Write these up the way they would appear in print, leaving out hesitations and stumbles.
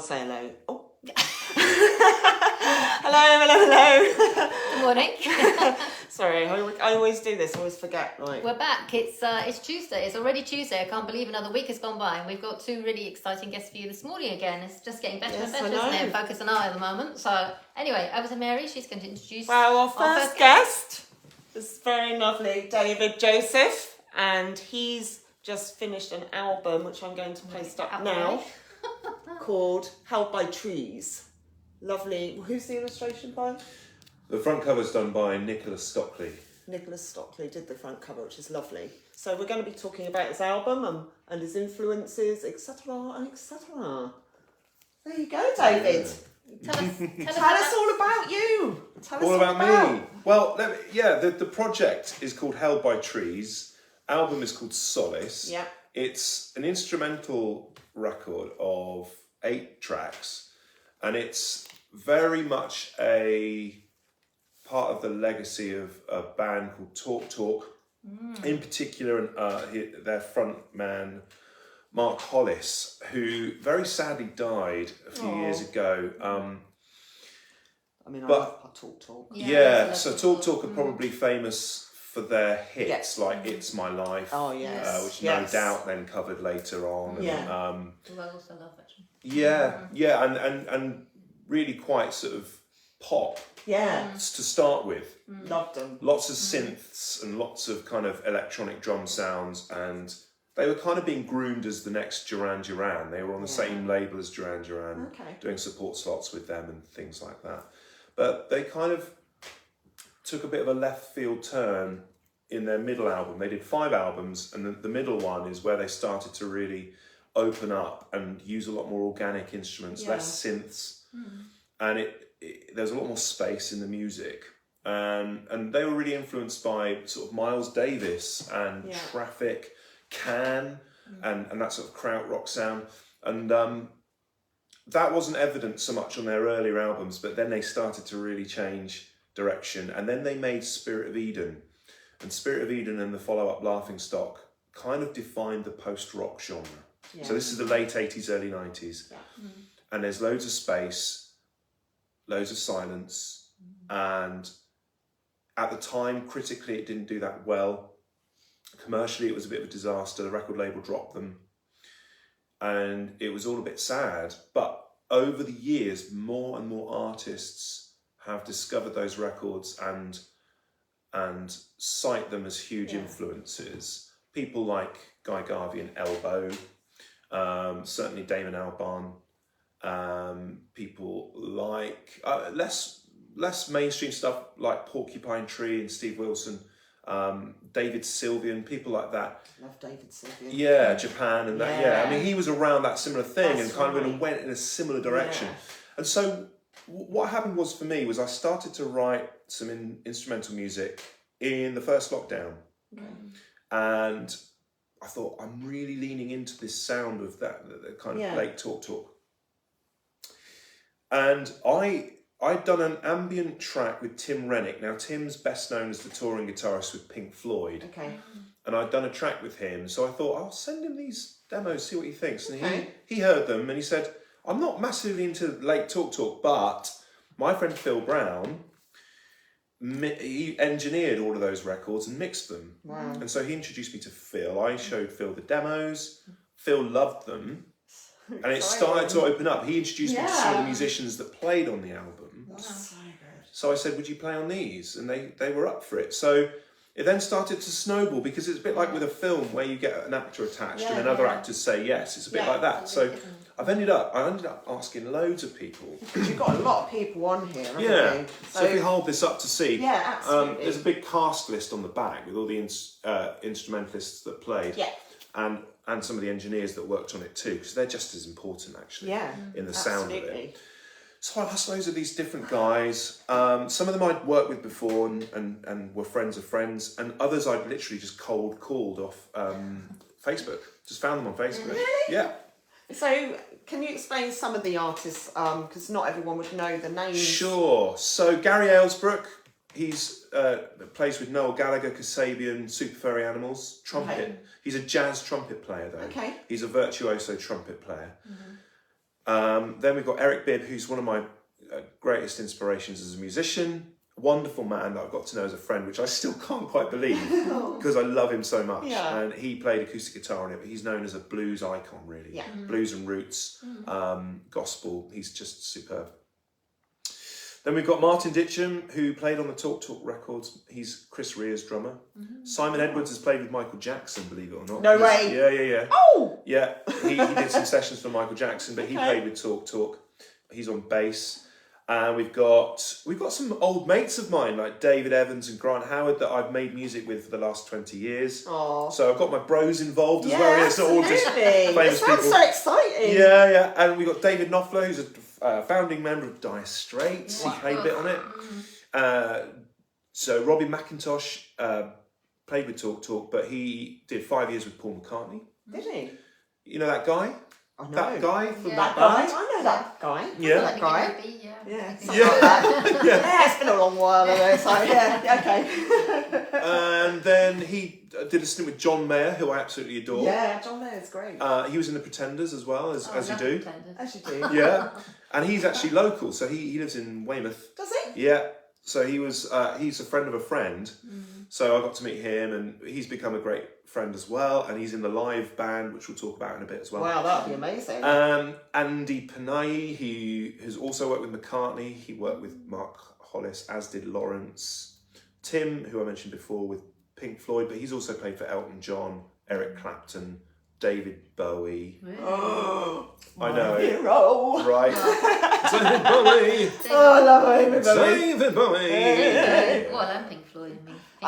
Say hello. Oh. hello. Good morning. Sorry, I always do this. I always forget. Like, We're back. It's Tuesday. It's already Tuesday. I can't believe another week has gone by, and we've got two really exciting guests for you this morning again. It's just getting better and better, isn't it? Focus on I at the moment. So anyway, over to Mary. She's going to introduce. Well, our first guest is very lovely, David Joseph, and he's just finished an album which I'm going to post up now. Called Held by Trees. Lovely. Who's the illustration by? The front cover's done by Nicholas Stockley. Nicholas Stockley did the front cover, which is lovely. So we're going to be talking about his album and his influences, etc., etc. There you go, David. Tell Tell us all about you. Tell us all about me. Well, the project is called Held by Trees. Album is called Solace. Yeah. It's an instrumental record of 8 tracks, and it's very much a part of the legacy of a band called Talk Talk. In particular, their front man Mark Hollis, who very sadly died a few years ago. I love Talk Talk. So Talk Talk are probably famous for their hits like It's My Life, which no doubt then covered later on. Who I also love, actually. And really quite sort of pop to start with. Loved them. Lots of synths and lots of kind of electronic drum sounds, and they were kind of being groomed as the next Duran Duran. They were on the same label as Duran Duran, doing support slots with them and things like that. But they kind of took a bit of a left field turn in their middle album. They did 5 albums, and the middle one is where they started to really open up and use a lot more organic instruments, less synths, and there's a lot more space in the music. And they were really influenced by sort of Miles Davis and Traffic, Can, and that sort of krautrock sound. And that wasn't evident so much on their earlier albums, but then they started to really change direction, and then they made Spirit of Eden, and Spirit of Eden and the follow-up Laughing Stock kind of defined the post-rock genre. So this is the late 80s, early 90s, and there's loads of space, loads of silence, and at the time, critically, it didn't do that well. Commercially, it was a bit of a disaster. The record label dropped them, and it was all a bit sad. But over the years, more and more artists have discovered those records and cite them as huge influences. People like Guy Garvey and Elbow, certainly Damon Albarn, people like less mainstream stuff like Porcupine Tree and Steve Wilson, David Sylvian, people like that. Love David Sylvian. Yeah, Japan and that. I mean, he was around that similar thing. That's and kind of went in a similar direction. And so what happened was, for me, was I started to write some instrumental music in the first lockdown. And I thought, I'm really leaning into this sound of that kind of late talk. And I'd done an ambient track with Tim Rennick. Now, Tim's best known as the touring guitarist with Pink Floyd. And I'd done a track with him, so I thought, I'll send him these demos, see what he thinks. And he heard them, and he said, I'm not massively into late talk, but my friend Phil Brown, he engineered all of those records and mixed them. Wow. And so he introduced me to Phil. I showed Phil the demos. Phil loved them. And it started to open up. He introduced me to some of the musicians that played on the album. That's so good. So I said, would you play on these? And they were up for it. So it then started to snowball, because it's a bit like with a film where you get an actor attached and then other actors say yes. It's a bit like that. So I ended up asking loads of people. Because you've got a lot of people on here, haven't you? So if we hold this up to see, absolutely. There's a big cast list on the back with all the instrumentalists that played. And some of the engineers that worked on it too, because they're just as important actually in the sound of it. So I asked loads of these different guys. Some of them I'd worked with before and were friends of friends, and others I'd literally just cold called off Facebook. Just found them on Facebook. Really? Yeah. So can you explain some of the artists, because not everyone would know the names? Sure. So Gary Aylesbrook, he's plays with Noel Gallagher, Kasabian, Super Furry Animals, trumpet. He's a jazz trumpet player though. He's a virtuoso trumpet player. Then we've got Eric Bibb, who's one of my greatest inspirations as a musician. Wonderful man that I've got to know as a friend, which I still can't quite believe because I love him so much. Yeah. And he played acoustic guitar on it, but he's known as a blues icon, really. Yeah. Blues and roots, gospel. He's just superb. Then we've got Martin Ditcham, who played on the Talk Talk records. He's Chris Rea's drummer. Simon Edwards has played with Michael Jackson, believe it or not. No way. Yeah. Oh! Yeah, he did some sessions for Michael Jackson, but he played with Talk Talk. He's on bass. And we've got some old mates of mine like David Evans and Grant Howard that I've made music with for the last 20 years. Aww. So I've got my bros involved as well. It's not all just famous people. It sounds so exciting. Yeah. And we've got David Knopfler, who's a founding member of Dire Straits. He played a bit on it. So Robbie McIntosh played with Talk Talk, but he did 5 years with Paul McCartney. Did he? You know that guy? I know. That guy from that that guy. band? I know that guy. Yeah. That guy. Yeah. Something like that. Yeah, it's been a long while ago, so yeah, okay. And then he did a stint with John Mayer, who I absolutely adore. Yeah, John Mayer's great. He was in The Pretenders as well, as you do. As you do. Yeah. And he's actually local, so he lives in Weymouth. Does he? Yeah. So he's a friend of a friend. So I got to meet him, and he's become a great friend as well. And he's in the live band, which we'll talk about in a bit as well. Wow, that'd be amazing. Andy Panayi, he has also worked with McCartney. He worked with Mark Hollis, as did Lawrence. Tim, who I mentioned before, with Pink Floyd, but he's also played for Elton John, Eric Clapton, David Bowie. Oh, I know. Hero. Right. David Bowie. Oh, I love David Bowie. David Bowie. Well, and Pink Floyd.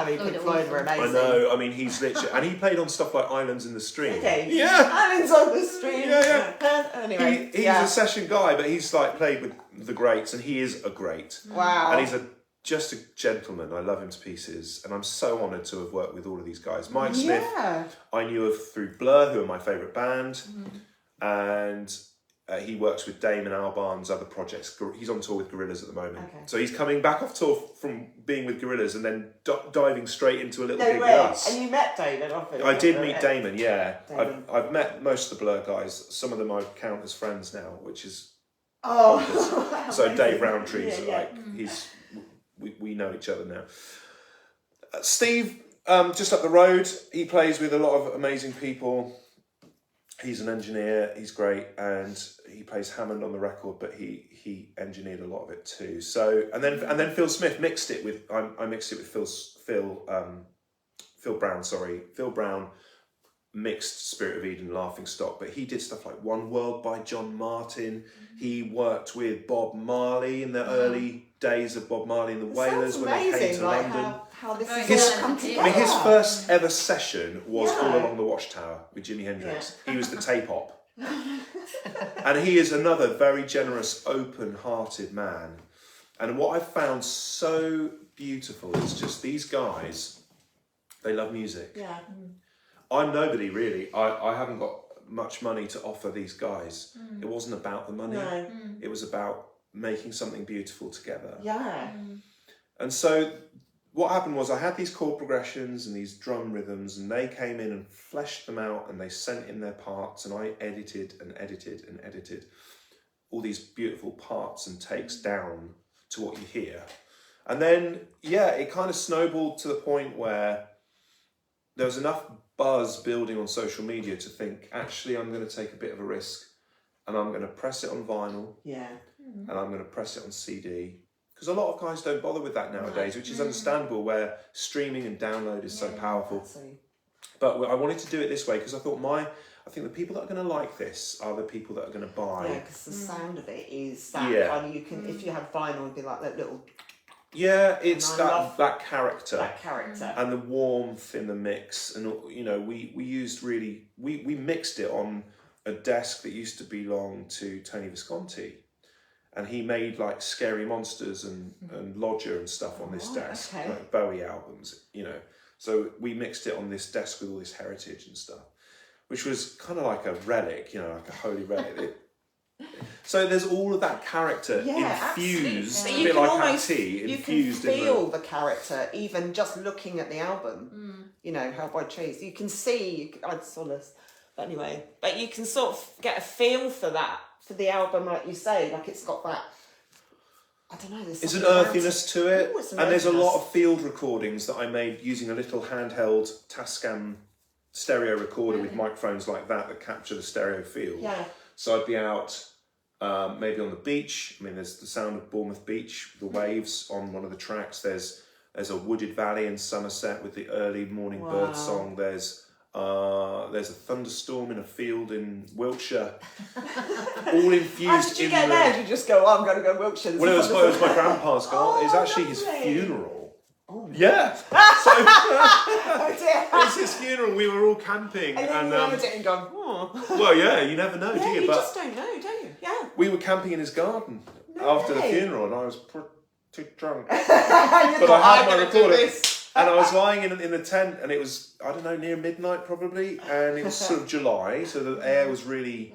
Pink Floyd were amazing. I know. I mean, he's literally, and he played on stuff like Islands in the Stream. Okay. Yeah. Islands on the Stream. Yeah. Anyway, he's a session guy, but he's like played with the greats, and he is a great. Wow. And he's just a gentleman. I love him to pieces, and I'm so honoured to have worked with all of these guys. Mike Smith, I knew of through Blur, who are my favourite band, and he works with Damon Albarn's other projects. He's on tour with Gorillaz at the moment. Okay. So he's coming back off tour from being with Gorillaz and then diving straight into a little gig with us. And you met Damon, I did meet Damon, yeah. Damon. I've met most of the Blur guys. Some of them I count as friends now, which is... So Dave Roundtree's we know each other now. Steve, just up the road, he plays with a lot of amazing people. He's an engineer, he's great, and he plays Hammond on the record, but he engineered a lot of it too. So and then Phil Smith mixed it with I mixed it with Phil Brown. Phil Brown mixed Spirit of Eden, Laughing Stock, but he did stuff like One World by John Martin. He worked with Bob Marley in the early days of Bob Marley and the Wailers when they came to London. How this is all come together. I mean, his first ever session was All Along the Watchtower with Jimi Hendrix. Yeah. He was the tape op. And he is another very generous, open-hearted man. And what I've found so beautiful is just these guys, they love music. Yeah. I'm nobody, really. I haven't got much money to offer these guys. It wasn't about the money. No. It was about making something beautiful together. Yeah. And so what happened was I had these chord progressions and these drum rhythms, and they came in and fleshed them out, and they sent in their parts, and I edited all these beautiful parts and takes down to what you hear. And then, it kind of snowballed to the point where there was enough buzz building on social media to think, actually, I'm going to take a bit of a risk, and I'm going to press it on vinyl. Yeah. And I'm going to press it on CD. Because a lot of guys don't bother with that nowadays, which is understandable, where streaming and download is so powerful. But I wanted to do it this way because I thought I think the people that are going to like this are the people that are going to buy. Yeah, because the sound of it is that kind of, you can, if you have vinyl, it'd be like that little... Yeah, it's that character. That character. And the warmth in the mix. And, you know, we used really... We mixed it on a desk that used to belong to Tony Visconti. And he made like Scary Monsters and Lodger and stuff on this desk, like Bowie albums, you know. So we mixed it on this desk with all this heritage and stuff, which was kind of like a relic, you know, like a holy relic. So there's all of that character infused, a bit like our tea, infused in the... You can feel the character, even just looking at the album. You know, Held by Trees. You can see, Solace, but anyway, but you can sort of get a feel for that for the album, like you say, like it's got that. I don't know. It's an earthiness to it, and there's a lot of field recordings that I made using a little handheld Tascam stereo recorder with microphones like that capture the stereo field. Yeah. So I'd be out maybe on the beach. I mean, there's the sound of Bournemouth Beach, the waves on one of the tracks. There's a wooded valley in Somerset with the early morning bird song. There's a thunderstorm in a field in Wiltshire, all infused. How did you get there? Did you just go, I'm going to go Wiltshire? Well, it was my grandpa's garden. It was actually his funeral. Oh. Yeah. So Oh dear. it was his funeral. We were all camping, And then you remembered it and gone, well, yeah, you never know, do yeah, you? you But just don't know, do you? Yeah. we were camping in his garden after the funeral, and I was pretty drunk. But I had my recorder. And I was lying in the tent, and it was, I don't know, near midnight probably, and it was sort of July, so the air was really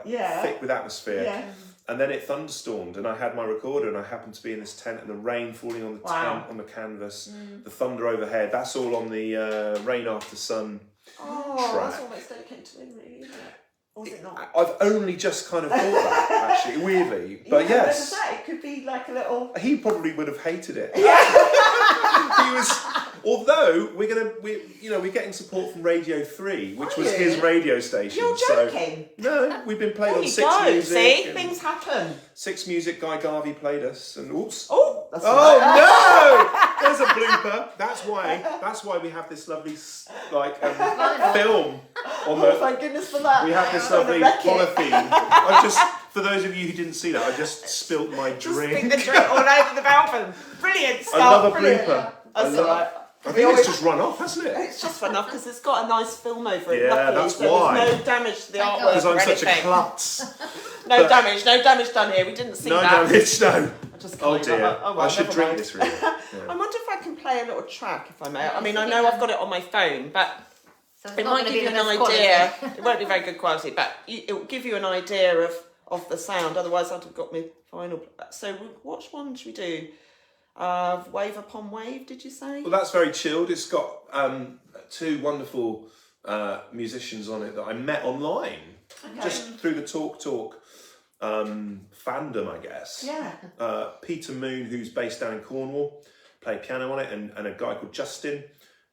thick with atmosphere. Yeah. And then it thunderstormed, and I had my recorder, and I happened to be in this tent, and the rain falling on the tent, on the canvas, the thunder overhead. That's all on the Rain After Sun track. That's almost dedicated to him, really, isn't it? Or is it not? I've only just kind of thought that, actually, weirdly. But yes. It could be like a little... He probably would have hated it. Yeah. He was... Although we're getting support from Radio 3, which was his radio station. You're joking. So, no, we've been played on 6 Music. See, things happen. 6 Music. Guy Garvey played us, and oops. Oh, that's no! There's a blooper. That's why we have this lovely film on the. Thank goodness for that. We have this lovely polythene. I just. For those of you who didn't see that, I just spilt my drink. Just the drink all over the album. Brilliant stuff. Another blooper. That's all right. I think it's just run off, hasn't it? It's just run off because it's got a nice film over it. Yeah, luckily, that's so why. There's no damage to the artwork. Because I'm or such anything. a klutz. No damage done here. We didn't see No that. damage, no. I just Oh can't dear. remember. Oh, well, I should never drink mind. this really. Yeah. I wonder if I can play a little track, if I may. Yeah, I mean, I you know can. I've got it on my phone, but So it's it not might gonna give be you the an best idea. quality. It won't be very good quality, but it will give you an idea of the sound. Otherwise, I'd have got my final. So, which one should we do? Wave Upon Wave, did you say? Well, that's very chilled. It's got 2 wonderful musicians on it that I met online, just through the Talk fandom, I guess. Yeah. Peter Moon, who's based down in Cornwall, played piano on it, and a guy called Justin,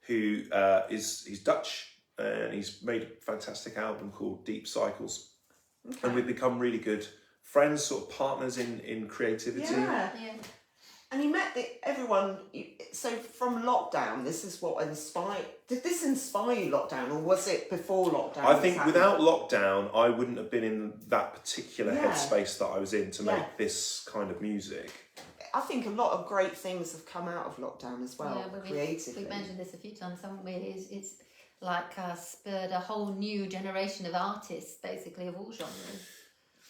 who he's Dutch, and he's made a fantastic album called Deep Cycles. Okay. And we've become really good friends, sort of partners in creativity. Yeah. And you met everyone, so from lockdown, this is what inspired... Did this inspire you, lockdown, or was it before lockdown? I think without lockdown, I wouldn't have been in that particular headspace that I was in to make this kind of music. I think a lot of great things have come out of lockdown as well, creatively. We've mentioned this a few times, haven't we? It's like spurred a whole new generation of artists, basically, of all genres.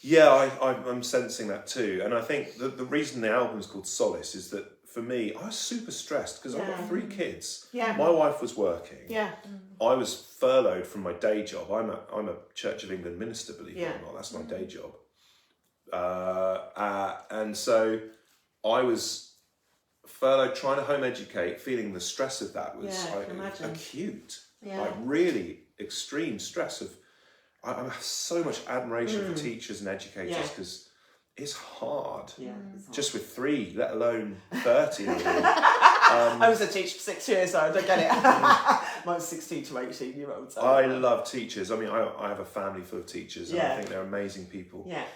Yeah, I'm sensing that too. And I think the reason the album's called Solace is that, for me, I was super stressed because I've got 3 kids. Yeah. My wife was working. Yeah. I was furloughed from my day job. I'm a Church of England minister, believe it or not. That's my day job. And so I was furloughed, trying to home educate, feeling the stress of that was acute. Yeah. Like really extreme stress of... I have so much admiration for teachers and educators because it's hard. Yeah, it's hard. Just with 3, let alone 30. I was a teacher for 6 years, so I don't get it. Mine was 16 to 18-year-olds. So I love teachers. I mean, I have a family full of teachers, and I think they're amazing people. Yeah.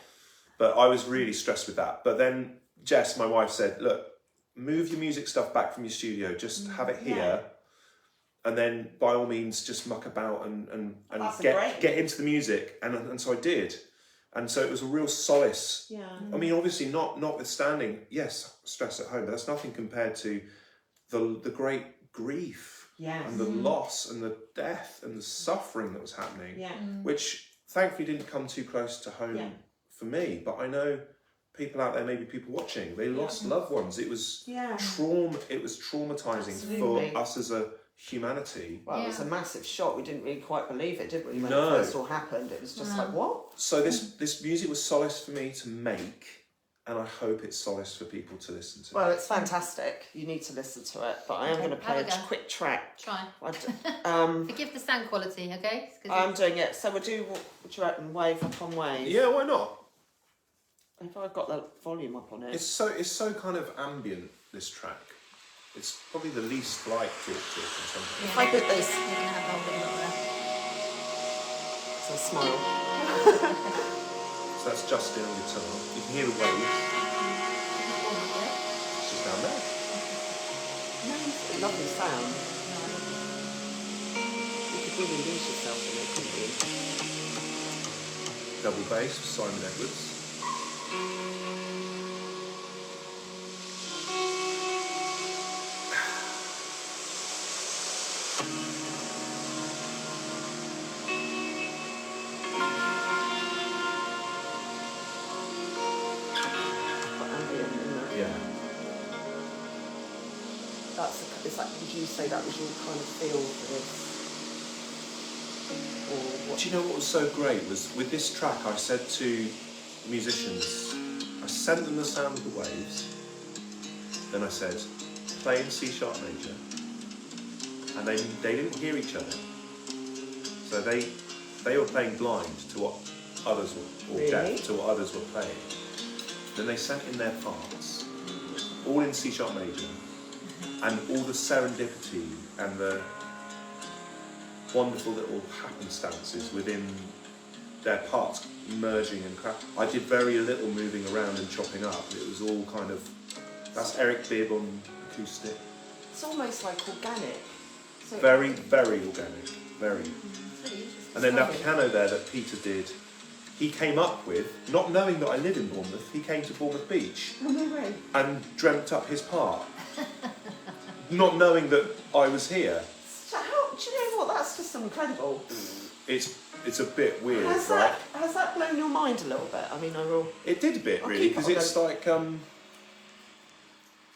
But I was really stressed with that. But then Jess, my wife, said, "Look, move your music stuff back from your studio. Just have it here." Yeah. And then, by all means, just muck about and get into the music, and so I did, and so it was a real solace. Yeah. I mean, obviously, notwithstanding, yes, stress at home, but that's nothing compared to the great grief and the loss and the death and the suffering that was happening. Yeah. Which thankfully didn't come too close to home for me, but I know people out there, maybe people watching, they lost loved ones. It was It was traumatizing for us as a humanity. Well, it was a massive shock. We didn't really quite believe it, did we? When it first all happened, it was just like, what? So this music was solace for me to make, and I hope it's Solace for people to listen to. Well, it's fantastic. You need to listen to it, but I am going to play a quick track. Try. Forgive Forgive the sound quality, okay? I'm doing it. So we'll do, what do you reckon, wave up on wave? Yeah, why not? Have I got the volume up on it? It's so kind of ambient, this track. It's probably the least like Talk in some ways. If I put this... You're going to have a whole bit of that. So smile. So that's Justin on guitar. You can hear the waves. She's down there. Lovely sound. You could really lose yourself in it, couldn't you? Double bass with Simon Edwards. It's like, would you say that was your kind of feel for this? Or what? Do you know what was so great was with this track I said to musicians, I sent them the sound of the waves, then I said, play in C sharp major, and they didn't hear each other. So they were playing blind to what others were, or deaf to what others were playing. Then they sent in their parts, all in C sharp major. And all the serendipity and the wonderful little happenstances within their parts merging and I did very little moving around and chopping up. It was all kind of, that's Eric Bibb on acoustic. It's almost like organic. So very, very organic, very. Really and then that piano there that Peter did, he came up with, not knowing that I live in Bournemouth, he came to Bournemouth Beach and dreamt up his part. Not knowing that I was here. So how, do you know what? That's just incredible. It's a bit weird, has right? Has that blown your mind a little bit? I mean, I will. It did a bit, really, because it's like if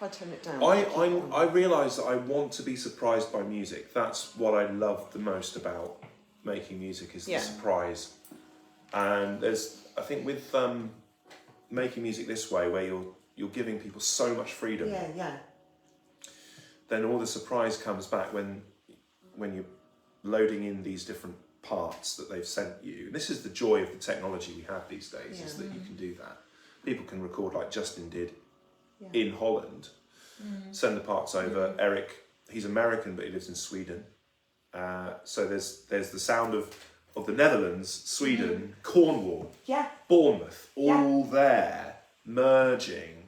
I turn it down. I realise that I want to be surprised by music. That's what I love the most about making music is the surprise. And there's, I think, with making music this way, where you're giving people so much freedom. Yeah. Then all the surprise comes back when you're loading in these different parts that they've sent you. This is the joy of the technology we have these days, is that you can do that. People can record like Justin did in Holland, send the parts over. Eric, he's American, but he lives in Sweden. So there's the sound of the Netherlands, Sweden, Cornwall, Bournemouth, all there, merging.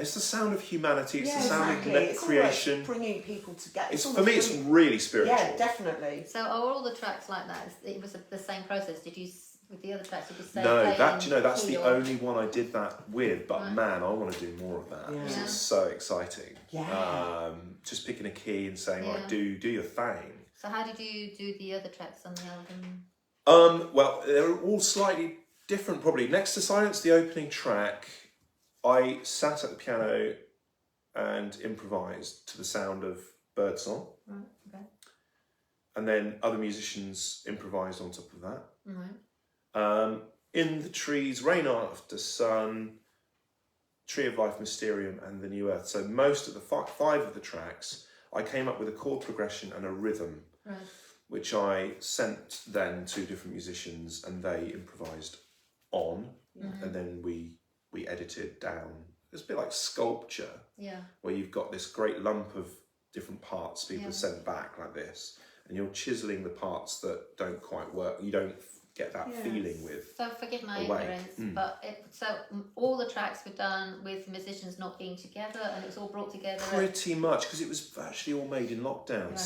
It's the sound of humanity. It's the sound of creation. It's bringing people together. For me, it's really spiritual. Yeah, definitely. So are all the tracks like that? It was the same process. Did you, with the other tracks, did you say? No, that's the only one I did that with. But man, I want to do more of that. Yeah. It's so exciting. Yeah. Just picking a key and saying, like, do your thing. So how did you do the other tracks on the album? Well, they're all slightly different, probably. Next to Silence, the opening track, I sat at the piano and improvised to the sound of birdsong. Right, okay. And then other musicians improvised on top of that. Right. In the Trees, Rain After Sun, Tree of Life, Mysterium, and The New Earth. So most of the five of the tracks, I came up with a chord progression and a rhythm, which I sent then to different musicians and they improvised on, and then we edited down. It's a bit like sculpture, where you've got this great lump of different parts people have sent back like this, and you're chiselling the parts that don't quite work. You don't get that feeling with. So forgive my ignorance, but all the tracks were done with musicians not being together, and it was all brought together. Pretty much, because it was actually all made in lockdown.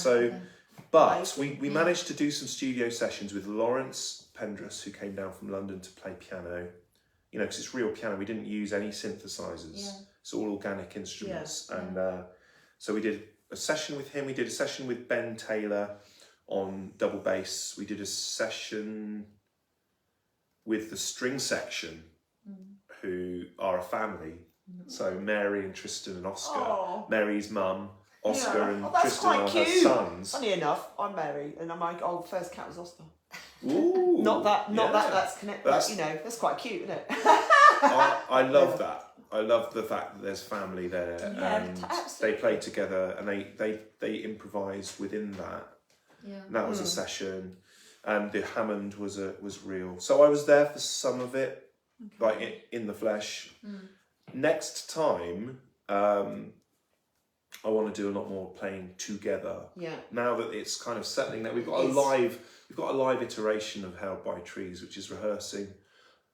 But we managed to do some studio sessions with Lawrence Pendrus, who came down from London to play piano. You know, because it's real piano. We didn't use any synthesizers. It's all organic instruments. And so we did a session with him. We did a session with Ben Taylor on double bass. We did a session with the string section, who are a family. So Mary and Tristan and Oscar. Oh. Mary's mum, Oscar and that's Tristan are quite her cute. sons. Funny enough, I'm Mary, and my first cat was Oscar. Ooh, Not that that's connected. That's- You know, that's quite cute, isn't it? I love that. I love the fact that there's family there, and they play together, and they improvise within that. Yeah. And that was a session, and the Hammond was real. So I was there for some of it, like in the flesh. Next time, I want to do a lot more playing together. Yeah. Now that it's kind of settling, that we've got a live iteration of Held by Trees, which is rehearsing,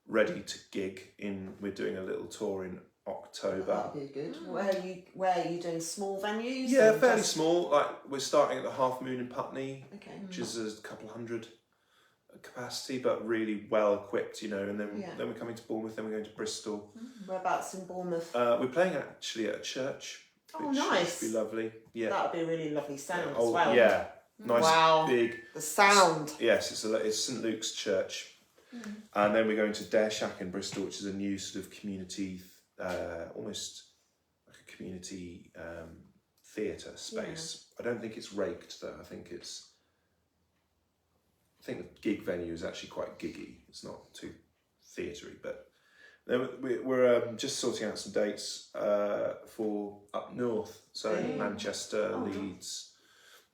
ready to gig in. We're doing a little tour in October. That'd be good. Where are you doing small venues? Yeah, fairly small. Like we're starting at the Half Moon in Putney, which is a couple hundred capacity, but really well equipped, you know. And then we're coming to Bournemouth. Then we're going to Bristol. Whereabouts in Bournemouth? We're playing actually at a church. Oh, nice! Would be lovely. Yeah, that would be a really lovely sound as well. Yeah, nice big. The sound. Yes, it's St Luke's Church, and then we're going to Dare Shack in Bristol, which is a new sort of community, almost like a community theatre space. I don't think it's raked though. I think the gig venue is actually quite giggy. It's not too theatery, but. Then we're just sorting out some dates for up north, so Manchester, Leeds.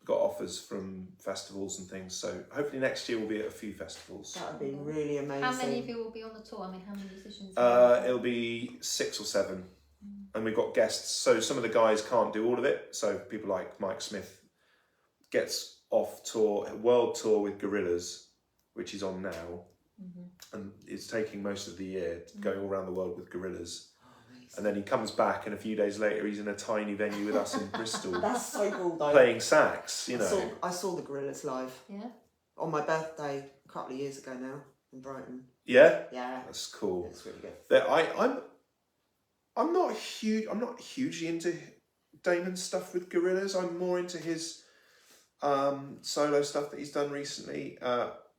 We've got offers from festivals and things, so hopefully next year we'll be at a few festivals. That would be really amazing. How many of you will be on the tour? I mean, how many musicians? It'll be 6 or 7, and we've got guests. So some of the guys can't do all of it. So people like Mike Smith gets off tour, world tour with Gorillaz, which he's on now. And it's taking most of the year going all around the world with Gorillaz. And then he comes back, and a few days later he's in a tiny venue with us in Bristol. That's so cool though. Playing sax, you know. I saw the Gorillaz live. Yeah. On my birthday a couple of years ago now in Brighton. Yeah? Yeah. That's cool. It's really good. I'm not hugely into Damon's stuff with Gorillaz. I'm more into his solo stuff that he's done recently.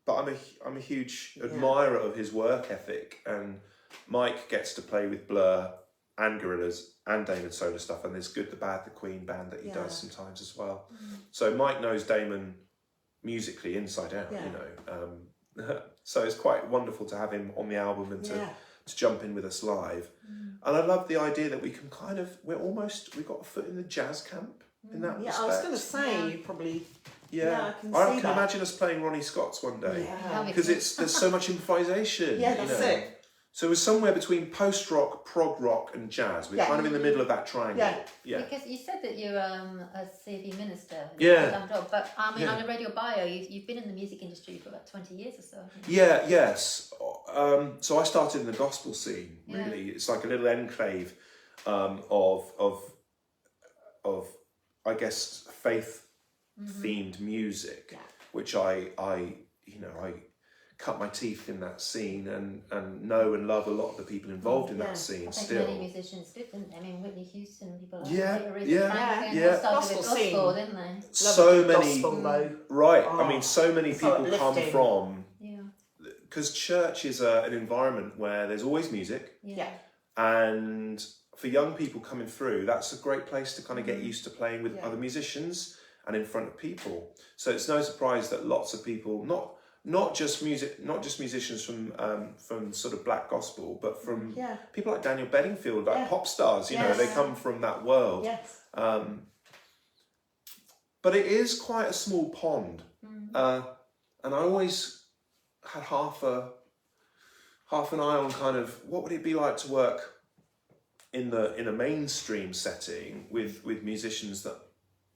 But I'm a huge admirer of his work ethic, and Mike gets to play with Blur and Gorillaz and Damon's solo stuff, and there's Good, the Bad, the Queen band that he does sometimes as well. So Mike knows Damon musically inside out, you know. So it's quite wonderful to have him on the album and to jump in with us live. And I love the idea that we can we've got a foot in the jazz camp in that respect. I was going to say, you probably... Yeah, I can imagine us playing Ronnie Scott's one day because there's so much improvisation. Yeah, that's it. So we're somewhere between post rock, prog rock, and jazz. We're kind of in the middle of that triangle. Yeah. Because you said that you're a CV minister. Yeah. But I mean, I read your bio. You've been in the music industry for about 20 years or so. Yeah. Yes. So I started in the gospel scene. Really, it's like a little enclave of I guess faith. Themed music, which I cut my teeth in that scene and know and love a lot of the people involved in that scene. Still, many musicians did, didn't they? I mean, Whitney Houston, people like gospel scene, didn't they? So many, gospel, right? I mean, so many people come from. Yeah. Because church is an environment where there's always music. Yeah. And for young people coming through, that's a great place to kind of get used to playing with other musicians and in front of people. So it's no surprise that lots of people, not just musicians from sort of black gospel, but from people like Daniel Bedingfield, like pop stars, you know, they come from that world. Yes. But it is quite a small pond. And I always had half an eye on kind of what would it be like to work in a mainstream setting with musicians that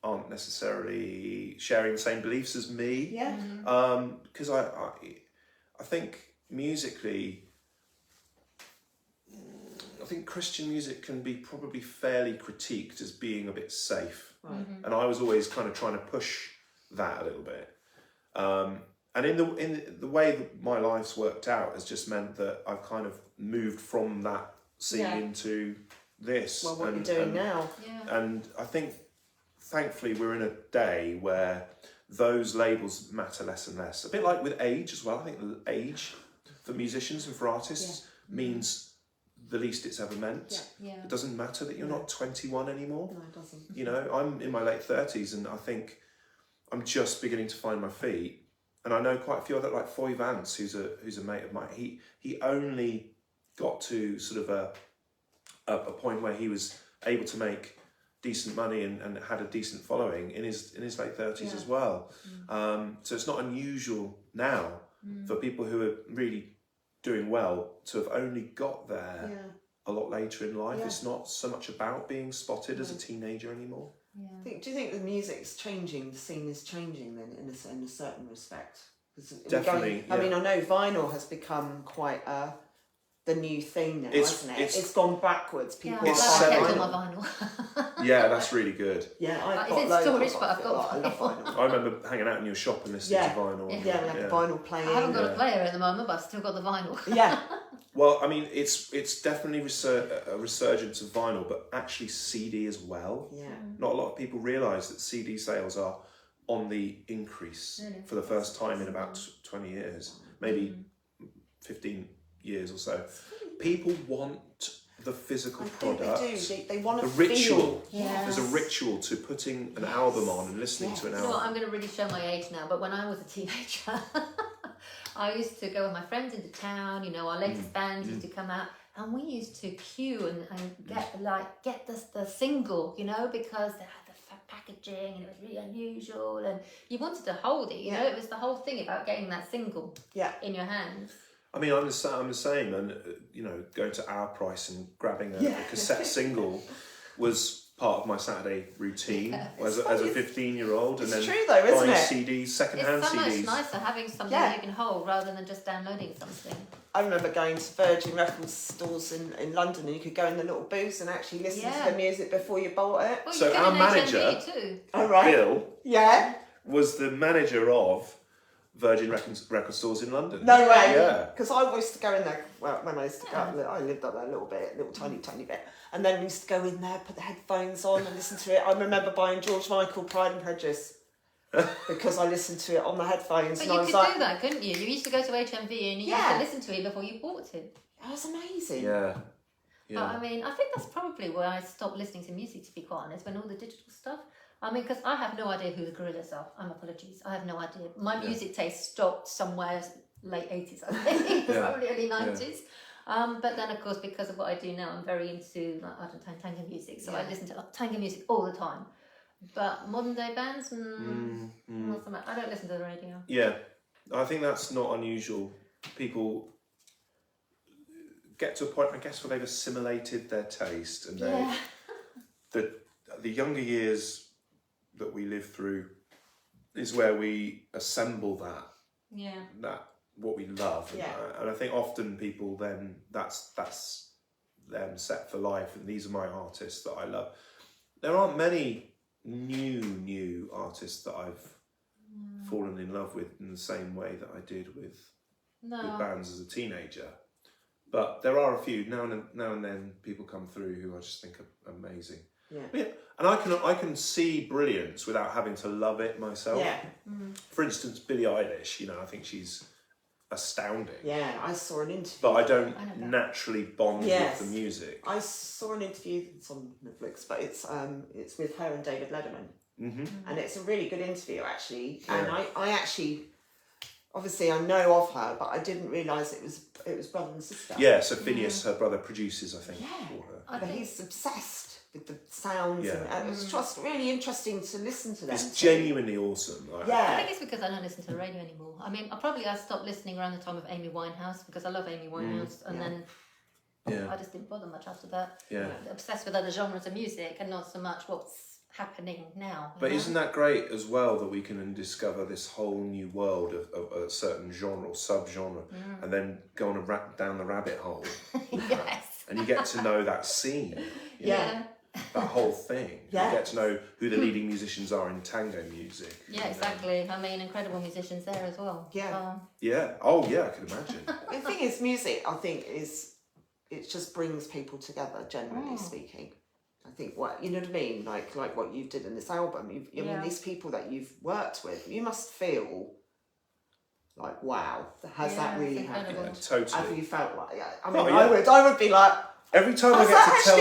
aren't necessarily sharing the same beliefs as me. Yeah. Because I think musically, I think Christian music can be probably fairly critiqued as being a bit safe. Right. And I was always kind of trying to push that a little bit. And in the way that my life's worked out has just meant that I've kind of moved from that scene into this. Well, what you're doing now. Yeah. And I think, thankfully, we're in a day where those labels matter less and less. A bit like with age as well. I think age for musicians and for artists means the least it's ever meant. Yeah. It doesn't matter that you're not 21 anymore. No, it doesn't. You know, I'm in my late 30s and I think I'm just beginning to find my feet. And I know quite a few other, like Foy Vance, who's a mate of mine. He only got to sort of a point where he was able to make decent money and had a decent following in his late 30s as well. So it's not unusual now for people who are really doing well to have only got there a lot later in life. It's not so much about being spotted as a teenager anymore. Do you think the music's changing, the scene is changing then in a certain respect? Definitely. I mean, I know vinyl has become quite the new thing now, hasn't it? It's gone backwards. People I kept all my vinyl. Yeah, that's really good. Yeah, I've got loads storage, of but I've got I love vinyl. I remember hanging out in your shop and listening to vinyl. Yeah, we had the vinyl playing. I haven't got a player at the moment, but I've still got the vinyl. Yeah. Well, I mean, it's definitely a resurgence of vinyl, but actually CD as well. Yeah. Not a lot of people realise that CD sales are on the increase for the first time in about 20 years, maybe 15 years or so. People want the physical product. They do. They want the ritual. There's a ritual to putting an album on and listening to an album. You know what, I'm going to really show my age now, but when I was a teenager, I used to go with my friends into town, you know, our latest bands used to come out, and we used to queue and get the single, you know, because they had the packaging and it was really unusual and you wanted to hold it, you know, it was the whole thing about getting that single in your hands. I mean, I'm the same, and you know, going to Our Price and grabbing a cassette single was part of my Saturday routine as a 15-year-old, and then true though, isn't buying it? CDs, second-hand CDs. CDs. It's so much nicer having something you can hold rather than just downloading something. I remember going to Virgin record stores in London, and you could go in the little booths and actually listen to the music before you bought it. Well, so our manager, Bill, was the manager of Virgin record stores in London. No way. Yeah. Because I used to go in there when I used to go. I lived up there a little tiny bit, and then we used to go in there, put the headphones on, and listen to it. I remember buying George Michael Pride and Prejudice because I listened to it on the headphones. But and you I was could do that, couldn't you? You used to go to HMV and you used to listen to it before you bought it. That was amazing. Yeah. But I mean, I think that's probably where I stopped listening to music, to be quite honest, when all the digital stuff. I mean, because I have no idea who the Gorillaz are. Apologies. I have no idea. My music taste stopped somewhere late 80s, I think. Probably early 90s. But then, of course, because of what I do now, I'm very into Tanga music. So I listen to Tanga music all the time. But modern day bands, not so much. I don't listen to the radio. Yeah. I think that's not unusual. People get to a point, I guess, where they've assimilated their taste, and the younger years that we live through is where we assemble that what we love, and I think often people then that's them set for life, and these are my artists that I love. There aren't many new artists that I've fallen in love with in the same way that I did with bands as a teenager. But there are a few now and then people come through who I just think are amazing. Yeah. And I can see brilliance without having to love it myself. Yeah. For instance, Billie Eilish, you know, I think she's astounding. Yeah, I saw an interview. But I don't naturally bond with the music. I saw an interview, it's on Netflix, but it's with her and David Letterman. And it's a really good interview actually. Yeah. And I actually, obviously I know of her, but I didn't realise it was brother and sister. Yeah, so Phineas, her brother, produces, I think, for her. But he's obsessed with the sounds, and it was just really interesting to listen to them. It's genuinely awesome. I think it's because I don't listen to the radio anymore. I mean, I stopped listening around the time of Amy Winehouse because I love Amy Winehouse, and then I just didn't bother much after that. Yeah, obsessed with other genres of music and not so much what's happening now. But isn't that great as well that we can discover this whole new world of a certain genre or sub-genre, and then go on down the rabbit hole? Yes. And you get to know that scene. That whole thing. You get to know who the leading musicians are in tango music. Yeah, exactly. I mean, incredible musicians there as well. Yeah. Oh, yeah, I can imagine. The thing is, music, I think, it just brings people together, generally speaking. I think you know what I mean? Like what you did in this album. I mean, these people that you've worked with, you must feel like, wow, has that really happened? Yeah, totally. Have you felt like? I mean, I would be like. Every time I get to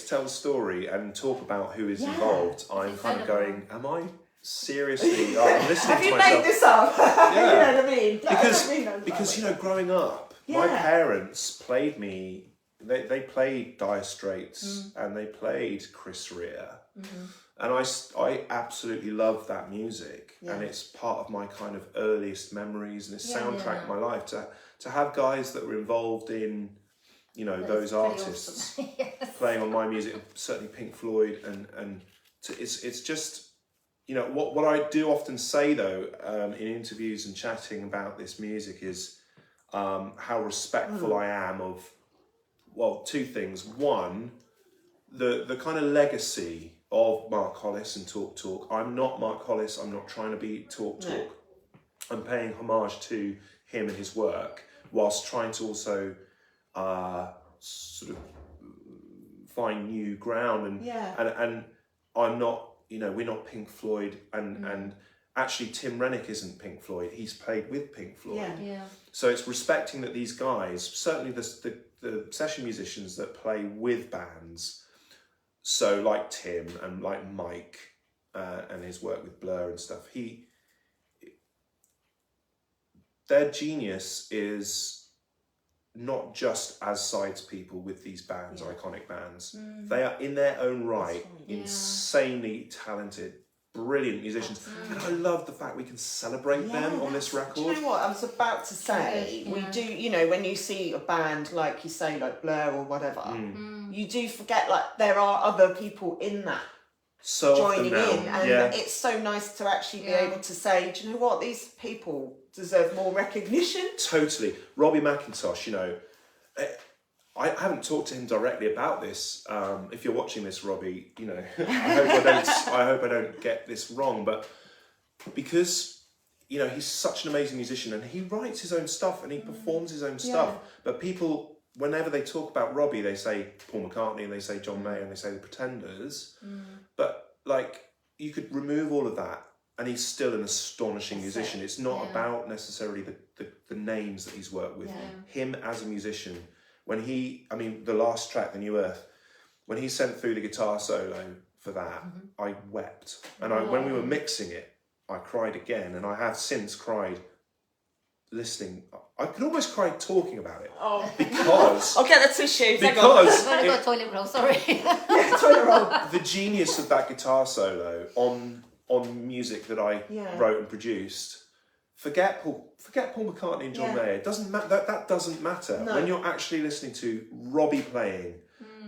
tell the story and talk about who is involved, I'm kind of going, am I seriously? I'm listening Have to you myself. made this up? You know what I mean? Because you know, growing up, My parents played me. They played Dire Straits and they played Chris Rea, and I absolutely love that music, and it's part of my kind of earliest memories, and it's soundtracked my life to have guys that were involved in, you know, those artists awesome. playing on my music, certainly Pink Floyd, and it's just, you know, what I do often say though in interviews and chatting about this music is how respectful I am of, well, two things. One, the kind of legacy of Mark Hollis and Talk Talk. I'm not Mark Hollis. I'm not trying to be Talk Talk. No. I'm paying homage to him and his work, whilst trying to also sort of find new ground. And I'm not, you know, we're not Pink Floyd, and actually Tim Rennick isn't Pink Floyd. He's played with Pink Floyd. So it's respecting that these guys, certainly the session musicians that play with bands, so like Tim and like Mike and his work with Blur and stuff, their genius is not just as sides people with these bands, iconic bands. They are in their own right insanely talented, brilliant musicians. And I love the fact we can celebrate them on this record. Do you know what I was about to say? We do, you know, when you see a band like you say, like Blur or whatever, you do forget like there are other people in that joining in, and it's so nice to actually be able to say, do you know what, these people deserve more recognition. Totally. Robbie McIntosh, you know, I haven't talked to him directly about this. If you're watching this, Robbie, you know, I hope I don't get this wrong, but because, you know, he's such an amazing musician and he writes his own stuff and he performs his own stuff. But people, whenever they talk about Robbie, they say Paul McCartney and they say John Mayer and they say the Pretenders. But like, you could remove all of that and he's still an astonishing musician. It's not about necessarily the names that he's worked with. Him as a musician. When the last track, The New Earth, when he sent through the guitar solo for that, I wept. And when we were mixing it, I cried again. And I have since cried listening. I could almost cry talking about it. Oh. Because... I'll get the tissue. Because... I've got a toilet roll, sorry. Toilet roll. The genius of that guitar solo on music that I wrote and produced... Forget Paul McCartney and John Mayer. It doesn't matter. That doesn't matter. No. When you're actually listening to Robbie playing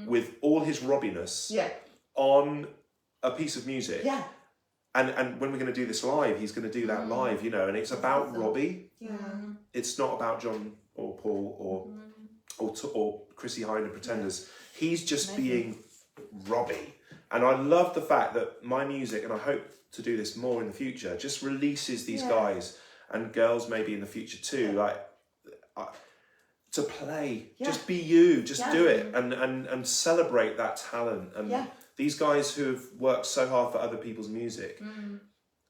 with all his Robbiness on a piece of music. And when we're going to do this live, he's going to do that live, you know, and it's about Robbie. It's not about John or Paul or Chrissy Hynde and Pretenders. He's just being Robbie. And I love the fact that my music, and I hope to do this more in the future, just releases these guys and girls maybe in the future too, like to play, just be you, just do it, and celebrate that talent. And these guys who have worked so hard for other people's music,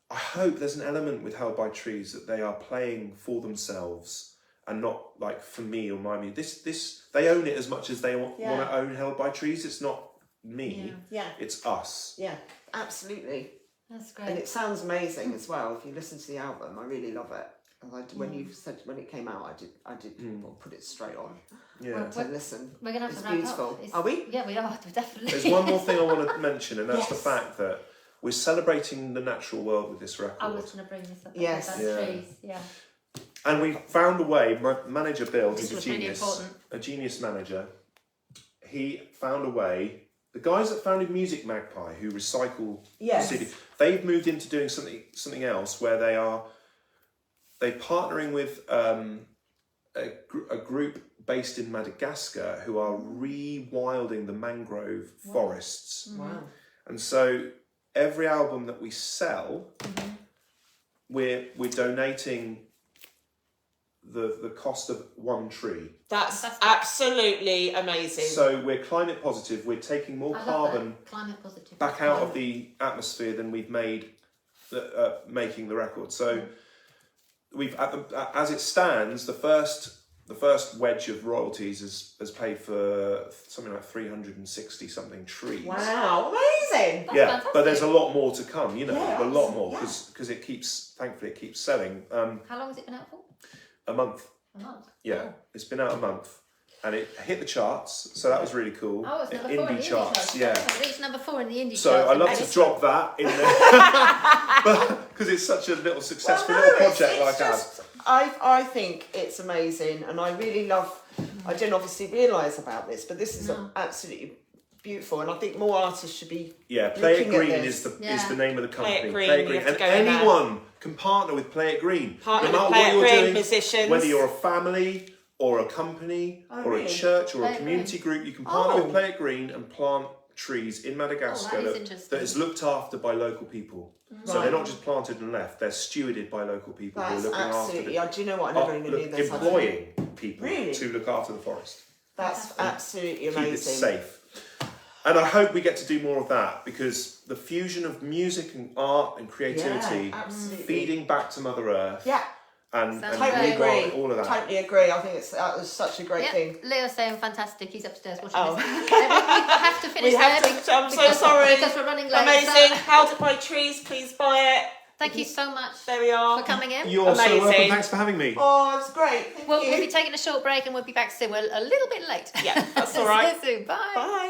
I hope there's an element with Held by Trees that they are playing for themselves and not like for me or my music. This they own it as much as they want to own Held by Trees. It's not me, it's us. Yeah, absolutely. That's great. And it sounds amazing as well. If you listen to the album, I really love it. When you said when it came out, I did put it straight on. To listen. We're gonna have it's to wrap beautiful. up. Are we? Yeah, we are definitely. There's one more thing I want to mention, and that's the fact that we're celebrating the natural world with this record. I was going to bring this up. Yes. Trees. And we found a way. My manager Bill, who's a genius, really a genius manager, he found a way. The guys that founded Music Magpie, who recycle CDs, they've moved into doing something else where they're partnering with a group based in Madagascar who are rewilding the mangrove forests. Wow! And so every album that we sell, we're donating the cost of one tree. That's absolutely amazing. So we're climate positive. We're taking more carbon back out of the atmosphere than we've made making the record. So we've as it stands, the first wedge of royalties has paid for something like 360 something trees. Wow, amazing! That's fantastic. But there's a lot more to come. You know, a lot more because thankfully it keeps selling. How long has it been out for? A month. A month. Yeah, it's been out a month. And it hit the charts, so that was really cool. Oh, it's number 4 in the indie charts. Yeah. It reached number 4 in the indie So charts. I love to drop that in there, because it's such a little successful little project like that. I think it's amazing, and I really love. I didn't obviously realise about this, but this is absolutely beautiful, and I think more artists should be. Yeah, Play It Green is the name of the company. Play It Green, and anyone can partner with Play It Green. Partner with Play It Green musicians. Whether you're a family or a company or a church or a community group, you can partner with Play It Green and plant trees in Madagascar that is looked after by local people. So they're not just planted and left; they're stewarded by local people who are looking after them. Do you know what? I never even knew this. Employing people to look after the forest. That's absolutely amazing. Keep it safe. And I hope we get to do more of that, because the fusion of music and art and creativity feeding back to Mother Earth. Yeah. And totally agree. All of that. Totally agree. I think that was such a great thing. Leo's saying fantastic. He's upstairs watching this. We have to finish I'm so sorry. Because we're running late. Amazing. How to buy trees, please buy it. Thank you so much. There we are. For coming in. You're so welcome. Thanks for having me. Oh, it's great. Thank you. We'll be taking a short break and we'll be back soon. We're a little bit late. Yeah, that's all right. See you soon. Bye. Bye.